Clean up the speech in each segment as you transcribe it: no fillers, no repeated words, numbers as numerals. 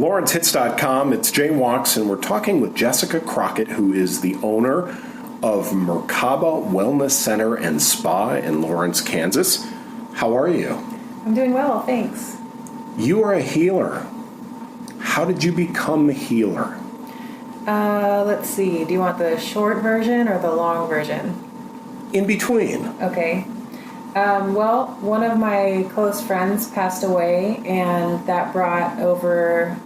LawrenceHits.com. It's Jay Walks, and we're talking with Jessica Crockett, who is the owner of Merkaba Wellness Center and Spa in Lawrence, Kansas. How are you? I'm doing well, thanks. You are a healer. How did you become a healer? Let's see. Do you want the short version or the long version? In between. Okay. Well, one of my close friends passed away, and that brought over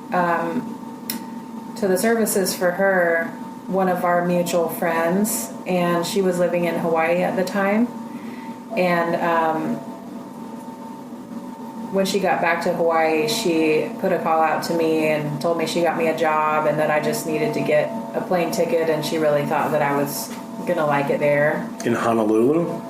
to the services for her one of our mutual friends, and she was living in Hawaii at the time. And when she got back to Hawaii, she put a call out to me and told me she got me a job and that I just needed to get a plane ticket, and she really thought that I was going to like it there. In Honolulu?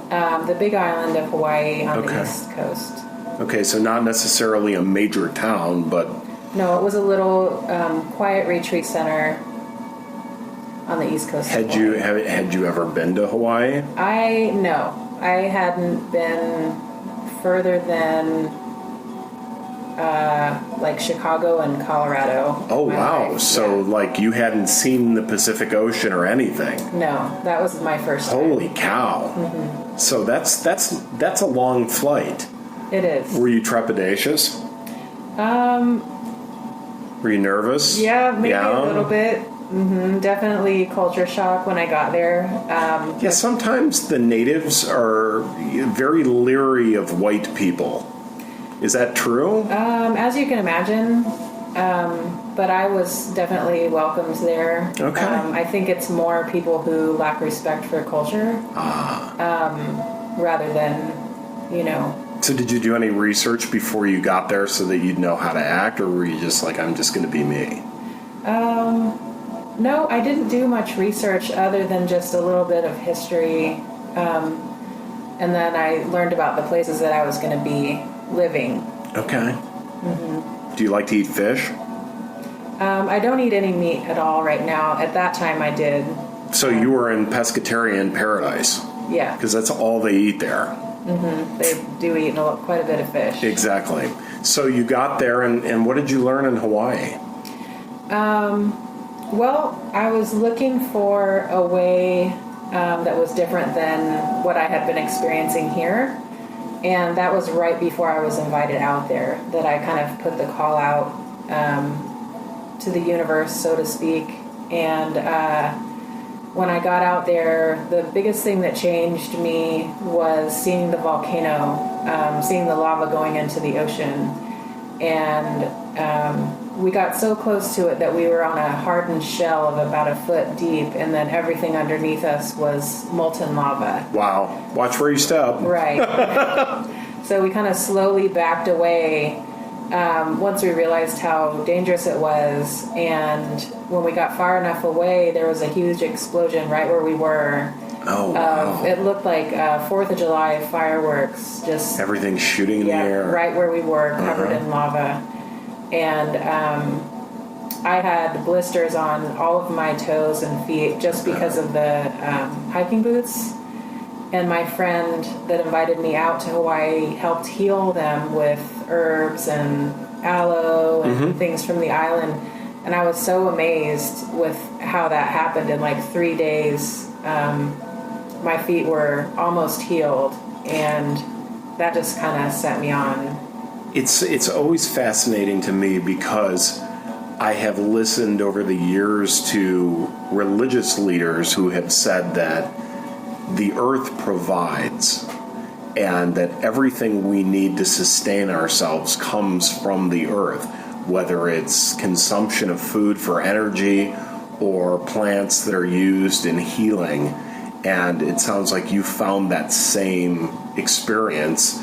The big island of Hawaii on the East Coast. Okay, so not necessarily a major town, but... No, it was a little quiet retreat center on the East Coast. Had you ever been to Hawaii? No. I hadn't been further than like Chicago and Colorado. Oh, wow. Life. So, yeah. Like, you hadn't seen the Pacific Ocean or anything? No, that was my first time. Holy cow. Mm-hmm. So that's a long flight. It is. Were you trepidatious? Were you nervous? Yeah, maybe a little bit. Mm-hmm. Definitely culture shock when I got there. Sometimes the natives are very leery of white people. Is that true? As you can imagine, but I was definitely welcomed there. Okay. I think it's more people who lack respect for culture rather than, So did you do any research before you got there so that you'd know how to act, or were you just like, I'm just going to be me? No, I didn't do much research other than just a little bit of history. And then I learned about the places that I was going to be living. Okay. Mm-hmm. Do you like to eat fish? I don't eat any meat at all right now. At that time I did. So you were in pescatarian paradise. Yeah. Because that's all they eat there. Mm-hmm. They do eat quite a bit of fish. Exactly. So you got there, and what did you learn in Hawaii? Well, I was looking for a way that was different than what I had been experiencing here. And that was right before I was invited out there that I kind of put the call out to the universe, so to speak. And when I got out there, the biggest thing that changed me was seeing the volcano, seeing the lava going into the ocean. And we got so close to it that we were on a hardened shell of about a foot deep, and then everything underneath us was molten lava. Wow. Watch where you step. Right. So we kind of slowly backed away once we realized how dangerous it was. And when we got far enough away, there was a huge explosion right where we were. Oh, wow. It looked like 4th of July fireworks. Just everything shooting in the air. Right where we were, covered in lava. And I had blisters on all of my toes and feet just because of the hiking boots. And my friend that invited me out to Hawaii helped heal them with herbs and aloe and things from the island. And I was so amazed with how that happened. In like 3 days, my feet were almost healed. And that just kind of set me on. It's always fascinating to me because I have listened over the years to religious leaders who have said that the earth provides and that everything we need to sustain ourselves comes from the earth, whether it's consumption of food for energy or plants that are used in healing. And it sounds like you found that same experience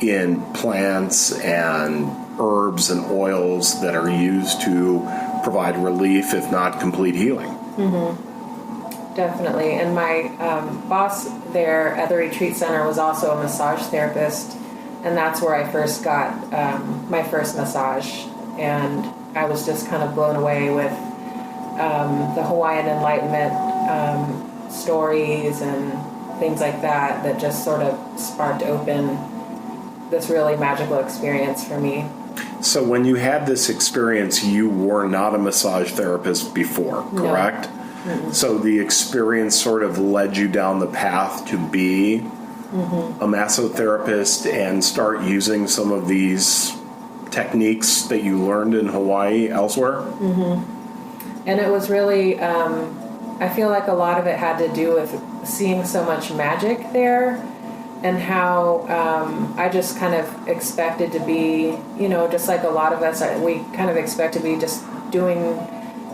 in plants and herbs and oils that are used to provide relief, if not complete healing. Mm-hmm. Definitely. And my boss there at the retreat center was also a massage therapist, and that's where I first got my first massage. And I was just kind of blown away with the Hawaiian Enlightenment stories and things like that just sort of sparked open this really magical experience for me. So when you had this experience, you were not a massage therapist before, correct? No. Mm-hmm. So the experience sort of led you down the path to be a massotherapist and start using some of these techniques that you learned in Hawaii elsewhere? Mm-hmm. And it was really, I feel like a lot of it had to do with seeing so much magic there, and how I just kind of expected to be, just like a lot of us, we kind of expect to be just doing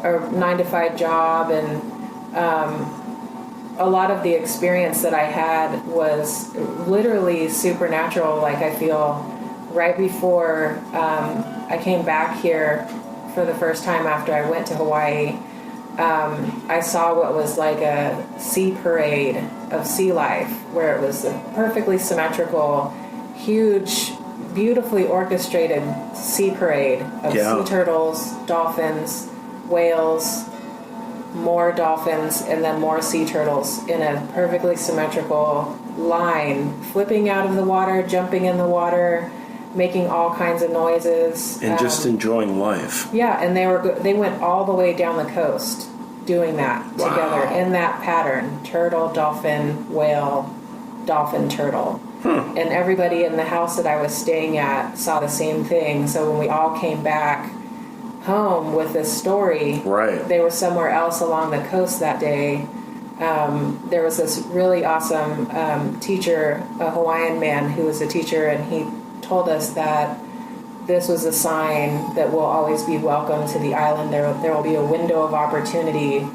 a 9-to-5 job, and a lot of the experience that I had was literally supernatural. Like, I feel right before I came back here for the first time after I went to Hawaii, I saw what was like a sea parade of sea life, where it was a perfectly symmetrical, huge, beautifully orchestrated sea parade of sea turtles, dolphins, whales, more dolphins, and then more sea turtles in a perfectly symmetrical line, flipping out of the water, jumping in the water, making all kinds of noises. And just enjoying life. Yeah, and they went all the way down the coast doing that together in that pattern: turtle, dolphin, whale, dolphin, turtle. And everybody in the house that I was staying at saw the same thing. So when we all came back home with this story, they were somewhere else along the coast that day. There was this really awesome teacher, a Hawaiian man who was a teacher, and he told us that this was a sign that we'll always be welcome to the island. There will be a window of opportunity.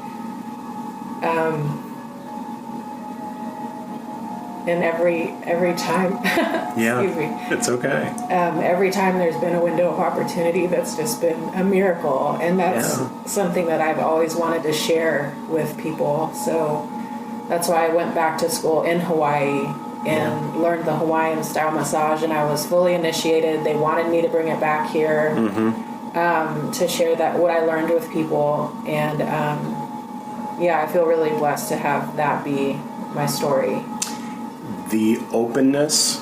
And every time, excuse me. It's okay. Every time there's been a window of opportunity, that's just been a miracle. And that's something that I've always wanted to share with people. So that's why I went back to school in Hawaii and learned the Hawaiian style massage, and I was fully initiated. They wanted me to bring it back here to share that what I learned with people. And I feel really blessed to have that be my story. The openness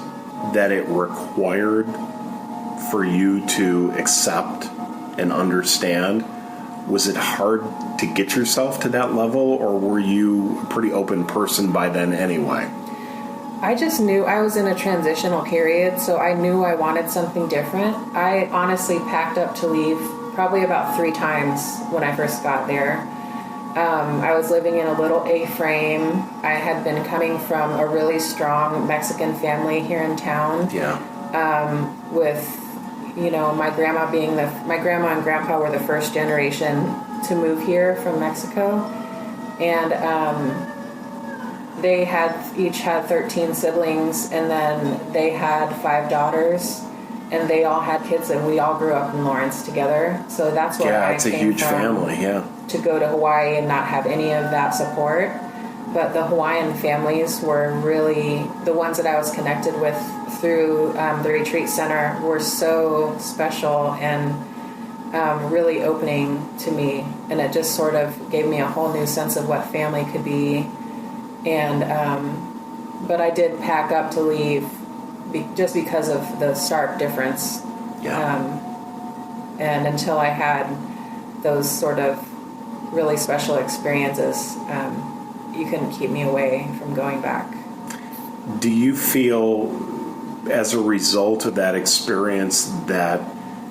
that it required for you to accept and understand, was it hard to get yourself to that level, or were you a pretty open person by then anyway? I just knew I was in a transitional period, so I knew I wanted something different. I honestly packed up to leave probably about 3 times when I first got there. I was living in a little A-frame. I had been coming from a really strong Mexican family here in town. With, my grandma my grandma and grandpa were the first generation to move here from Mexico. And they each had 13 siblings, and then they had 5 daughters, and they all had kids, and we all grew up in Lawrence together. So that's where I it's a came huge from, family, to go to Hawaii and not have any of that support. But the Hawaiian families were really the ones that I was connected with through the retreat center were so special and really opening to me, and it just sort of gave me a whole new sense of what family could be. And but I did pack up to leave just because of the stark difference. And until I had those sort of really special experiences, you couldn't keep me away from going back. Do you feel, as a result of that experience, that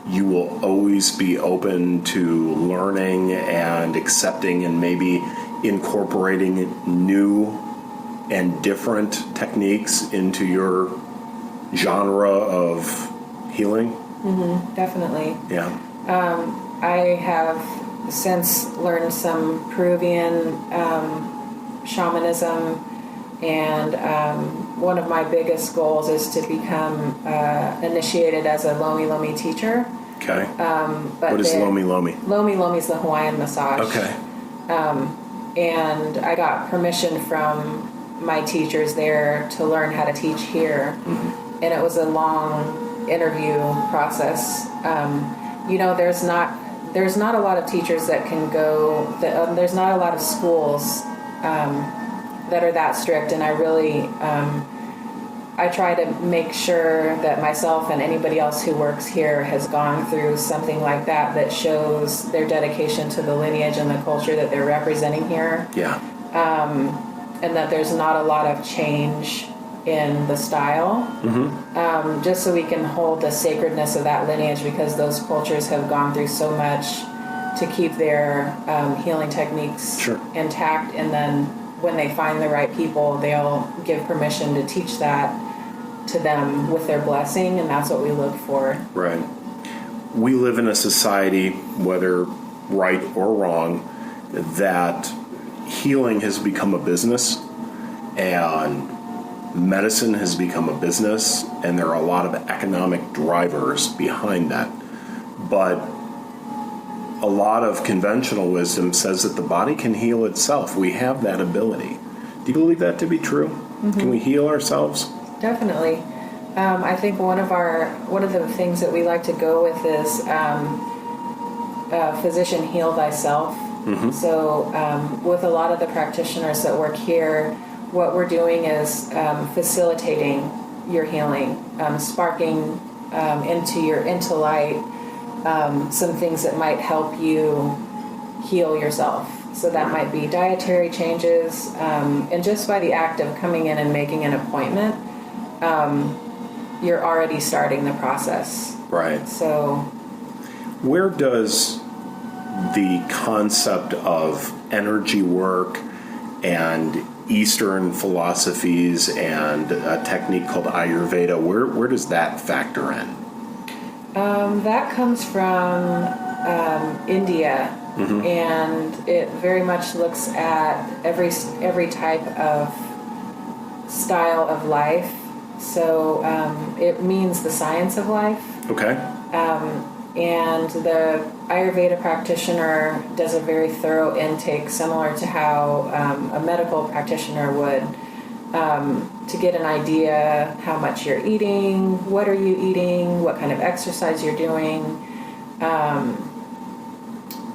you will always be open to learning and accepting and maybe incorporating new and different techniques into your genre of healing? Mm-hmm, definitely. I have since learned some Peruvian shamanism, and one of my biggest goals is to become initiated as a Lomi Lomi teacher. Okay. But what is Lomi Lomi? Lomi Lomi is the Hawaiian massage. Okay. And I got permission from my teachers there to learn how to teach here. Mm-hmm. And it was a long interview process. There's not a lot of teachers that can go, there's not a lot of schools that are that strict, and I really I try to make sure that myself and anybody else who works here has gone through something like that shows their dedication to the lineage and the culture that they're representing here. Yeah. And that there's not a lot of change in the style, just so we can hold the sacredness of that lineage, because those cultures have gone through so much to keep their healing techniques intact. And then when they find the right people, they'll give permission to teach that to them with their blessing, and that's what we look for. Right. We live in a society, whether right or wrong, that healing has become a business, and medicine has become a business, and there are a lot of economic drivers behind that. But a lot of conventional wisdom says that the body can heal itself. We have that ability. Do you believe that to be true? Can we heal ourselves? Definitely. I think one of the things that we like to go with is physician heal thyself. So with a lot of the practitioners that work here, what we're doing is facilitating your healing, sparking into light some things that might help you heal yourself. So that might be dietary changes, and just by the act of coming in and making an appointment, you're already starting the process. Right. So where does the concept of energy work and Eastern philosophies and a technique called Ayurveda, where does that factor in? That comes from India, and it very much looks at every type of style of life. So it means the science of life. Okay. And the Ayurveda practitioner does a very thorough intake, similar to how a medical practitioner would, to get an idea how much you're eating, what are you eating, what kind of exercise you're doing,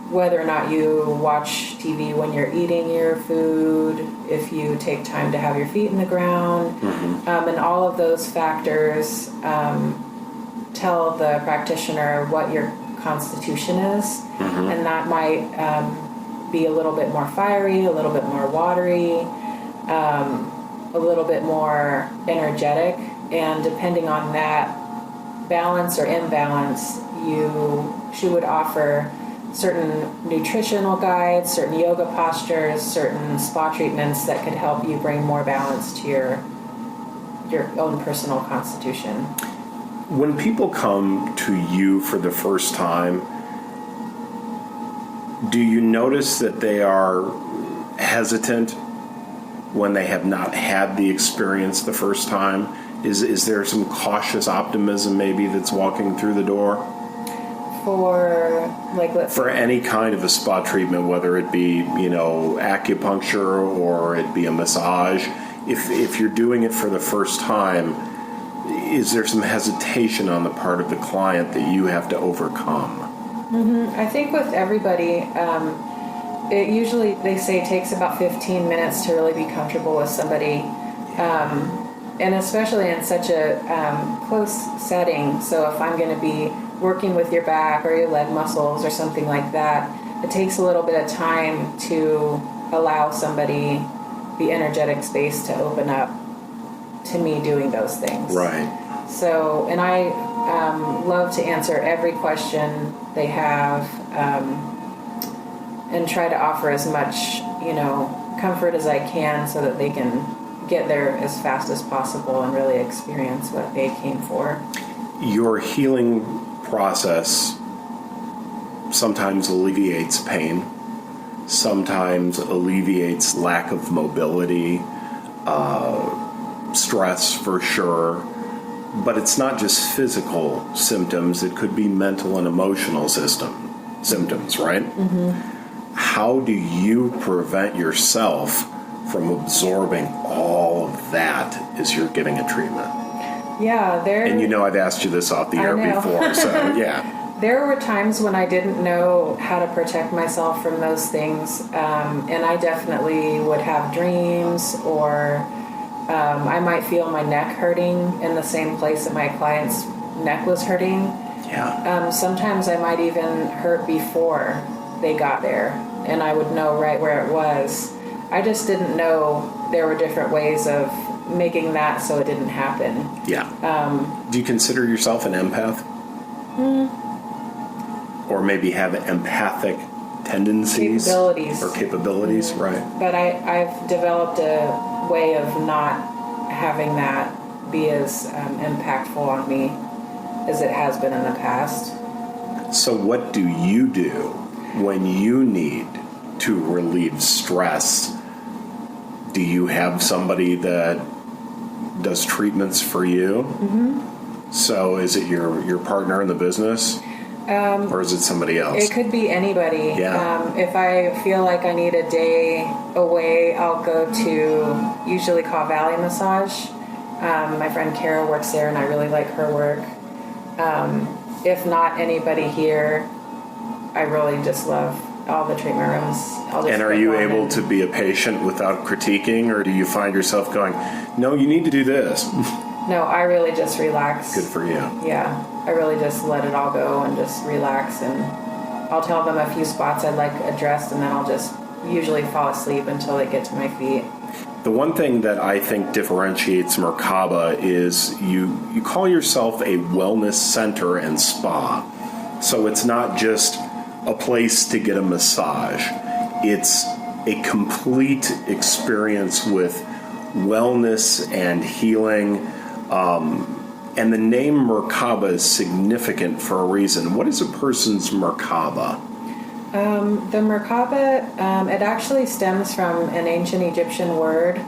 whether or not you watch TV when you're eating your food, if you take time to have your feet in the ground, and all of those factors tell the practitioner what your constitution is, and that might be a little bit more fiery, a little bit more watery, a little bit more energetic, and depending on that balance or imbalance, she would offer certain nutritional guides, certain yoga postures, certain spa treatments that could help you bring more balance to your own personal constitution. When people come to you for the first time, do you notice that they are hesitant when they have not had the experience the first time? Is there some cautious optimism maybe that's walking through the door? For any kind of a spa treatment, whether it be, acupuncture or it be a massage, if you're doing it for the first time, is there some hesitation on the part of the client that you have to overcome? I think with everybody, it usually, they say, takes about 15 minutes to really be comfortable with somebody, and especially in such a close setting. So if I'm going to be working with your back or your leg muscles or something like that, it takes a little bit of time to allow somebody the energetic space to open up to me doing those things. Right. So, and I love to answer every question they have, and try to offer as much, comfort as I can so that they can get there as fast as possible and really experience what they came for. Your healing process sometimes alleviates pain, sometimes alleviates lack of mobility, stress for sure, but it's not just physical symptoms. It could be mental and emotional symptoms, right? How do you prevent yourself from absorbing all of that as you're giving a treatment? Yeah, and I've asked you this off the air before, so yeah. There were times when I didn't know how to protect myself from those things, and I definitely would have dreams or I might feel my neck hurting in the same place that my client's neck was hurting. Yeah. Sometimes I might even hurt before they got there, and I would know right where it was. I just didn't know there were different ways of making that so it didn't happen. Yeah. Do you consider yourself an empath? Or maybe have empathic tendencies? Capabilities, right. But I've developed a way of not having that be as impactful on me as it has been in the past. So what do you do when you need to relieve stress? Do you have somebody that does treatments for you? Mm-hmm. So is it your partner in the business? Or is it somebody else? It could be anybody. Yeah. If I feel like I need a day away, I'll go to usually Caw Valley Massage. My friend Kara works there, and I really like her work. If not anybody here, I really just love all the treatment rooms. And are you able to be a patient without critiquing, or do you find yourself going, no, you need to do this? No, I really just relax. Good for you. Yeah, I really just let it all go and just relax, and I'll tell them a few spots I'd like addressed, and then I'll just usually fall asleep until they get to my feet. The one thing that I think differentiates Merkaba is you call yourself a wellness center and spa. So it's not just a place to get a massage. It's a complete experience with wellness and healing. And the name Merkaba is significant for a reason. What is a person's Merkaba? The Merkaba, it actually stems from an ancient Egyptian word,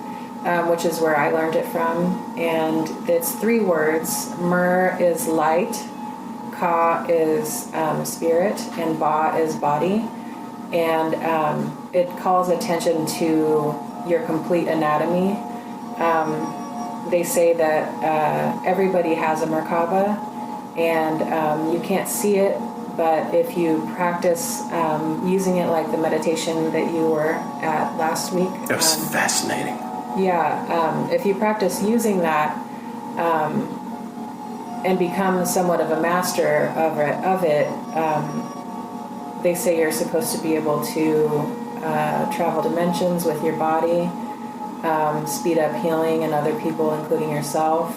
which is where I learned it from. And it's 3 words. Mer is light, Ka is spirit, and Ba is body. And it calls attention to your complete anatomy. They say that everybody has a Merkaba, and you can't see it, but if you practice using it like the meditation that you were at last week. That was fascinating. Yeah, if you practice using that and become somewhat of a master of it, they say you're supposed to be able to travel dimensions with your body, speed up healing in other people, including yourself.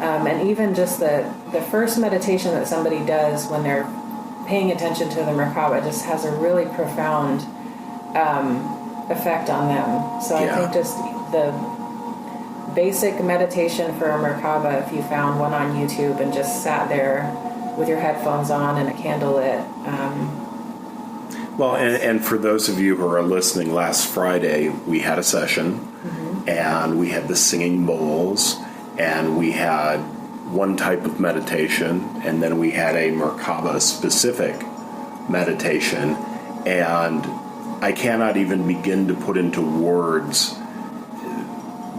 And even just the first meditation that somebody does when they're paying attention to the Merkaba just has a really profound effect on them. So I think just the basic meditation for a Merkaba, if you found one on YouTube and just sat there with your headphones on and a candle lit. Well, and for those of you who are listening, last Friday we had a session, and we had the singing bowls, and we had one type of meditation, and then we had a Merkaba-specific meditation, and I cannot even begin to put into words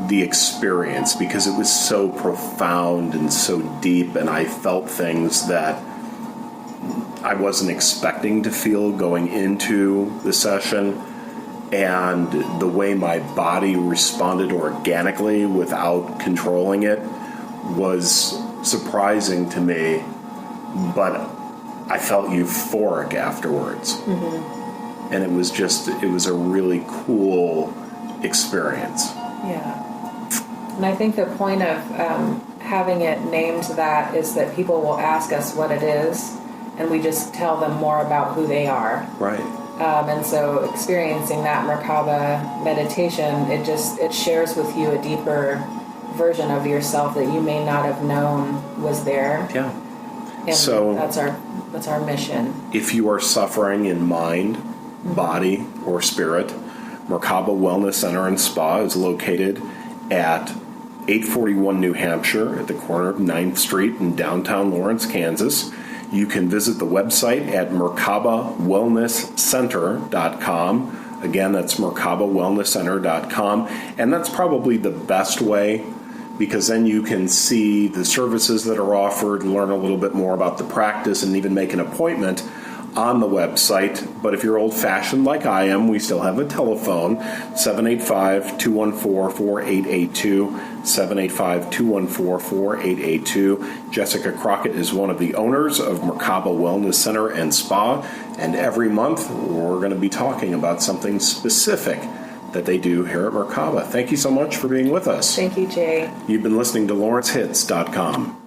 the experience because it was so profound and so deep, and I felt things that I wasn't expecting to feel going into the session, and the way my body responded organically without controlling it was surprising to me, but I felt euphoric afterwards. And it was a really cool experience. Yeah. And I think the point of having it named that is that people will ask us what it is, and we just tell them more about who they are. Right. And so experiencing that Merkaba meditation, it shares with you a deeper version of yourself that you may not have known was there. Yeah. And so that's our mission. If you are suffering in mind, body, or spirit, Merkaba Wellness Center and Spa is located at 841 New Hampshire at the corner of 9th Street in downtown Lawrence, Kansas. You can visit the website at merkabawellnesscenter.com. Again, that's merkabawellnesscenter.com. And that's probably the best way, because then you can see the services that are offered, learn a little bit more about the practice, and even make an appointment. on the website. But if you're old-fashioned like I am, we still have a telephone, 785-214-4882, 785-214-4882. Jessica Crockett is one of the owners of Merkaba Wellness Center and Spa, and every month we're going to be talking about something specific that they do here at Merkaba. Thank you so much for being with us. Thank you, Jay. You've been listening to LawrenceHits.com.